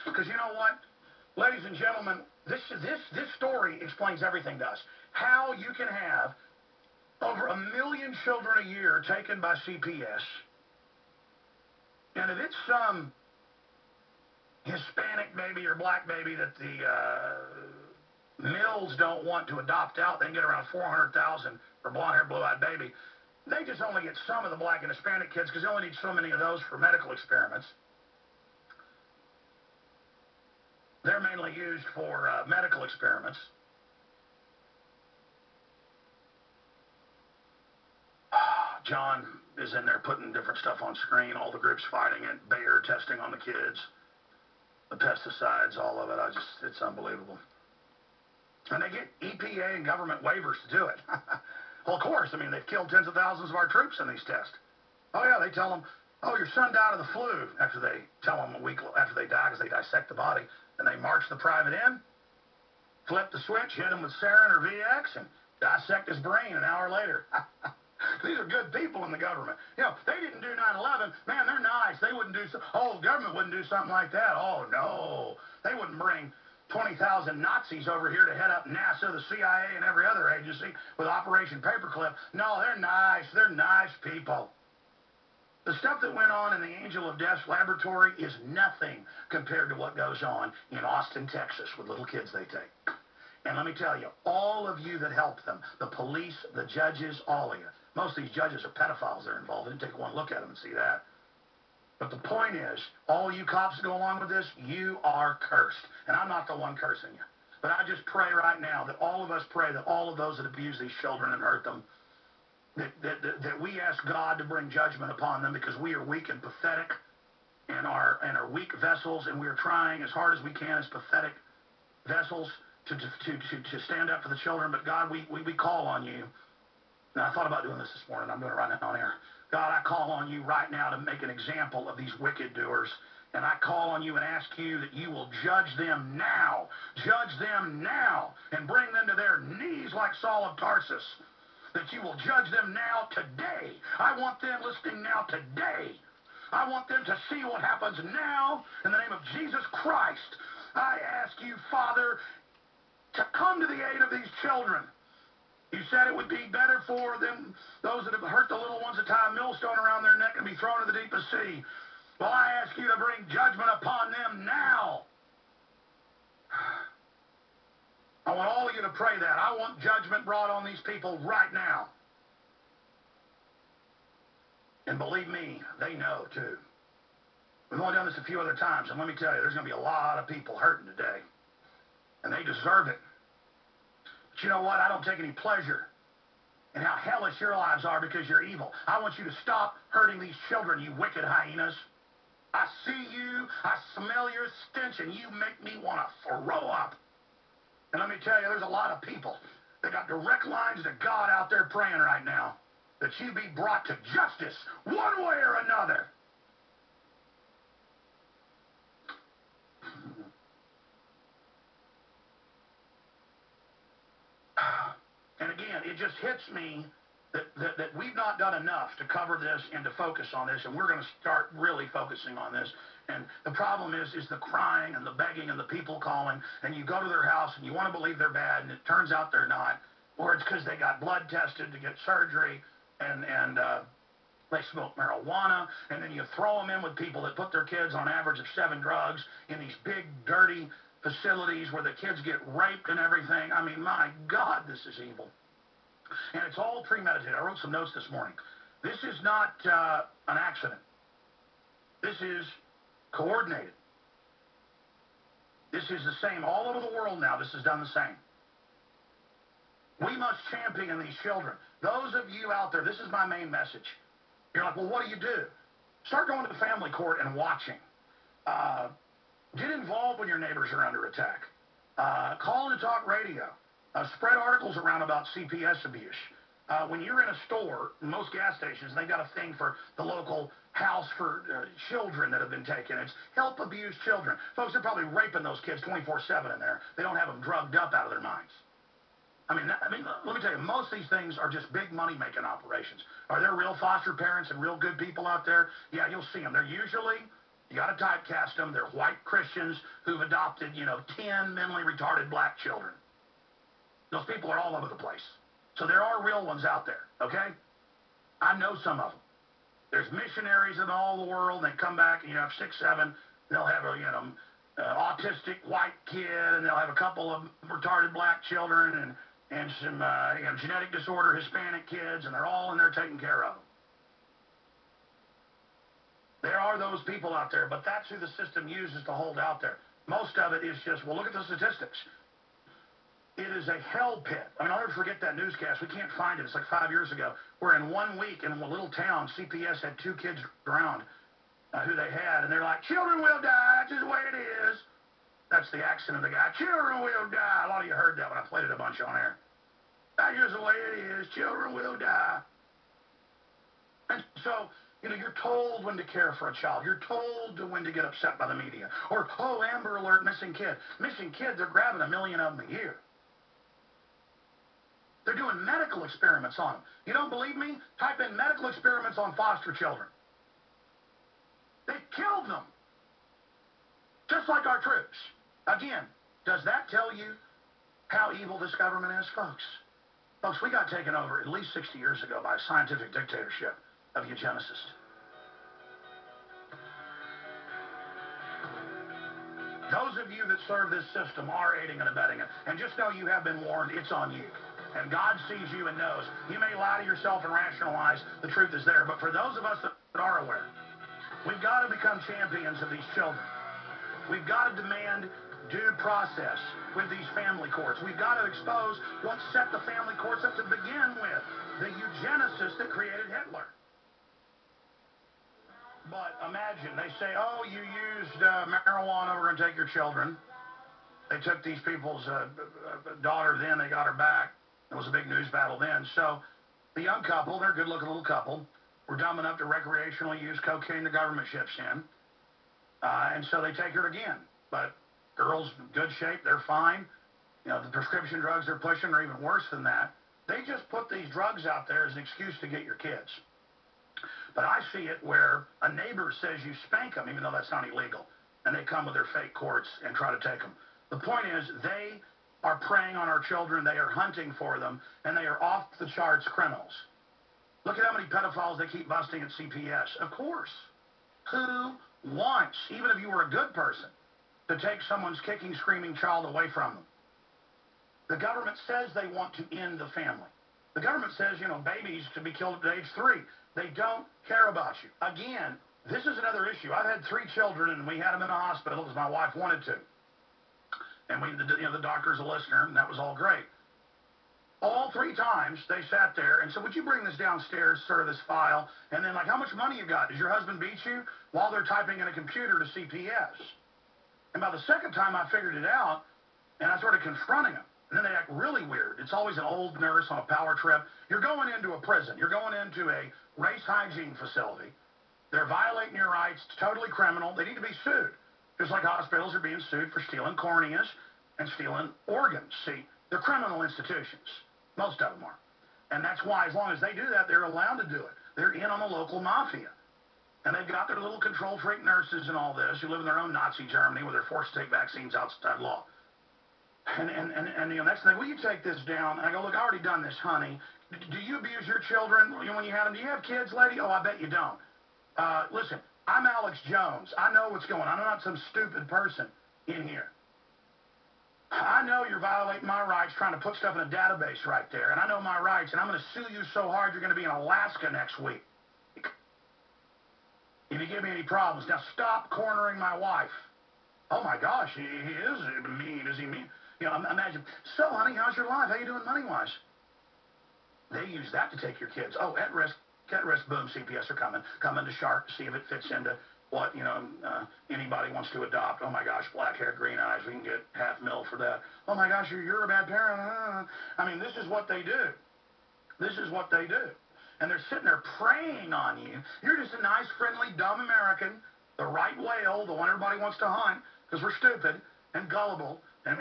Because you know what? Ladies and gentlemen, this story explains everything to us. How you can have over 1 million children a year taken by CPS, and if it's some Hispanic baby or black baby that the mills don't want to adopt out, they can get around 400,000 for blonde-haired, blue-eyed baby. They just only get some of the black and Hispanic kids because they only need so many of those for medical experiments. They're mainly used for medical experiments. John is in there putting different stuff on screen, all the groups fighting it, Bayer testing on the kids, the pesticides, all of it. It's unbelievable. And they get EPA and government waivers to do it. Well, of course. I mean, they've killed tens of thousands of our troops in these tests. Oh, yeah, they tell them, oh, your son died of the flu, after they tell them a week after they die, because they dissect the body. And they march the private in, flip the switch, hit him with sarin or VX, and dissect his brain an hour later. These are good people in the government. You know, they didn't do 9/11. Man, they're nice. They wouldn't do so. Oh, the government wouldn't do something like that. Oh, no. They wouldn't bring 20,000 Nazis over here to head up NASA, the CIA, and every other agency with Operation Paperclip. No, they're nice. They're nice people. The stuff that went on in the Angel of Death's laboratory is nothing compared to what goes on in Austin, Texas, with little kids they take. And let me tell you, all of you that help them, the police, the judges, all of you, most of these judges are pedophiles that are involved. I didn't take one look at them and see that. But the point is, all you cops that go along with this, you are cursed. And I'm not the one cursing you. But I just pray right now that all of us pray that all of those that abuse these children and hurt them, that we ask God to bring judgment upon them, because we are weak and pathetic and are weak vessels, and we are trying as hard as we can as pathetic vessels to stand up for the children. But God, we call on you. And I thought about doing this morning. I'm doing it right now on air. God, I call on you right now to make an example of these wicked doers. And I call on you and ask you that you will judge them now. Judge them now and bring them to their knees like Saul of Tarsus. That you will judge them now today. I want them listening now today. I want them to see what happens now in the name of Jesus Christ. I ask you, Father, to come to the aid of these children. You said it would be better for them, those that have hurt the little ones, to tie a millstone around their neck and be thrown into the deepest sea. Well, I ask you to bring judgment upon them now. I want all of you to pray that. I want judgment brought on these people right now. And believe me, they know too. We've only done this a few other times, and let me tell you, there's going to be a lot of people hurting today. And they deserve it. But you know what? I don't take any pleasure in how hellish your lives are because you're evil. I want you to stop hurting these children, you wicked hyenas. I see you, I smell your stench, and you make me want to throw up. And let me tell you, there's a lot of people that got direct lines to God out there praying right now that you be brought to justice one way or another. And again, it just hits me that we've not done enough to cover this and to focus on this, and we're going to start really focusing on this. And the problem is the crying and the begging and the people calling, and you go to their house and you want to believe they're bad, and it turns out they're not, or it's because they got blood tested to get surgery, and they smoke marijuana, and then you throw them in with people that put their kids on an average of 7 drugs in these big, dirty facilities where the kids get raped and everything. I mean, my God, this is evil. And it's all premeditated. I wrote some notes this morning. This is not an accident. This is coordinated. This is the same all over the world now. This is done the same. We must champion these children. Those of you out there, this is my main message. You're like, well, what do? Start going to family court and watching. Get involved when your neighbors are under attack. Call and talk radio. Spread articles around about CPS abuse. When you're in a store, in most gas stations, they've got a thing for the local house for children that have been taken. It's help abused children. Folks, they're probably raping those kids 24/7 in there. They don't have them drugged up out of their minds. I mean, let me tell you, most of these things are just big money-making operations. Are there real foster parents and real good people out there? Yeah, you'll see them. They're usually You got to typecast them. They're white Christians who've adopted, 10 mentally retarded black children. Those people are all over the place. So there are real ones out there, okay? I know some of them. There's missionaries in all the world, and they come back, and you have 6, 7, they'll have a, autistic white kid, and they'll have a couple of retarded black children, and some, genetic disorder Hispanic kids, and they're all in there taken care of. There are those people out there, but that's who the system uses to hold out there. Most of it is just, well, look at the statistics. It is a hell pit. I mean, I'll never forget that newscast. We can't find it. It's like 5 years ago, where in 1 week in a little town, CPS had 2 kids drowned who they had, and they're like, children will die. That's just the way it is. That's the accent of the guy. Children will die. A lot of you heard that when I played it a bunch on air. That's just the way it is. Children will die. And so, you're told when to care for a child. You're told when to get upset by the media. Or, oh, Amber Alert, missing kid. Missing kid, they're grabbing 1 million of them a year. They're doing medical experiments on them. You don't believe me? Type in medical experiments on foster children. They killed them. Just like our troops. Again, does that tell you how evil this government is, folks? Folks, we got taken over at least 60 years ago by a scientific dictatorship of eugenicists. Those of you that serve this system are aiding and abetting it. And just know you have been warned. It's on you. And God sees you and knows. You may lie to yourself and rationalize the truth is there. But for those of us that are aware, we've got to become champions of these children. We've got to demand due process with these family courts. We've got to expose what set the family courts up to begin with, the eugenicists that created Hitler. But imagine, they say, oh, you used marijuana, we're going to take your children. They took these people's daughter then, they got her back. It was a big news battle then. So the young couple, they're a good-looking little couple, were dumb enough to recreationally use cocaine the government ships in. And so they take her again. But girls, good shape, they're fine. The prescription drugs they're pushing are even worse than that. They just put these drugs out there as an excuse to get your kids. But I see it where a neighbor says you spank them, even though that's not illegal. And they come with their fake courts and try to take them. The point is, they are preying on our children. They are hunting for them. And they are off-the-charts criminals. Look at how many pedophiles they keep busting at CPS. Of course. Who wants, even if you were a good person, to take someone's kicking, screaming child away from them? The government says they want to end the family. The government says, babies to be killed at age 3. They don't care about you. Again, this is another issue. I've had 3 children, and we had them in the hospital because my wife wanted to. And the doctor's a listener, and that was all great. All 3 times, they sat there and said, would you bring this downstairs, sir, this file? And then, how much money you got? Does your husband beat you? While they're typing in a computer to CPS. And by the second time, I figured it out, and I started confronting them. And then they act really weird. It's always an old nurse on a power trip. You're going into a prison. You're going into a race hygiene facility. They're violating your rights. It's totally criminal. They need to be sued. Just like hospitals are being sued for stealing corneas and stealing organs. See, they're criminal institutions. Most of them are. And that's why, as long as they do that, they're allowed to do it. They're in on the local mafia. And they've got their little control freak nurses and all this who live in their own Nazi Germany where they're forced to take vaccines outside law. And the next thing, will you take this down? And I go, look, I already done this, honey. Do you abuse your children when you have them? Do you have kids, lady? Oh, I bet you don't. Listen, I'm Alex Jones. I know what's going on. I'm not some stupid person in here. I know you're violating my rights trying to put stuff in a database right there. And I know my rights, and I'm going to sue you so hard you're going to be in Alaska next week. If you give me any problems. Now, stop cornering my wife. Oh, my gosh, he is mean. Is he mean? Imagine, so, honey, how's your life? How you doing money-wise? They use that to take your kids. Oh, at risk, boom, CPS are coming. Coming to Shark to see if it fits into what, anybody wants to adopt. Oh, my gosh, black hair, green eyes, we can get $500,000 for that. Oh, my gosh, you're a bad parent. I mean, this is what they do. This is what they do. And they're sitting there preying on you. You're just a nice, friendly, dumb American, the right whale, the one everybody wants to hunt, because we're stupid and gullible, and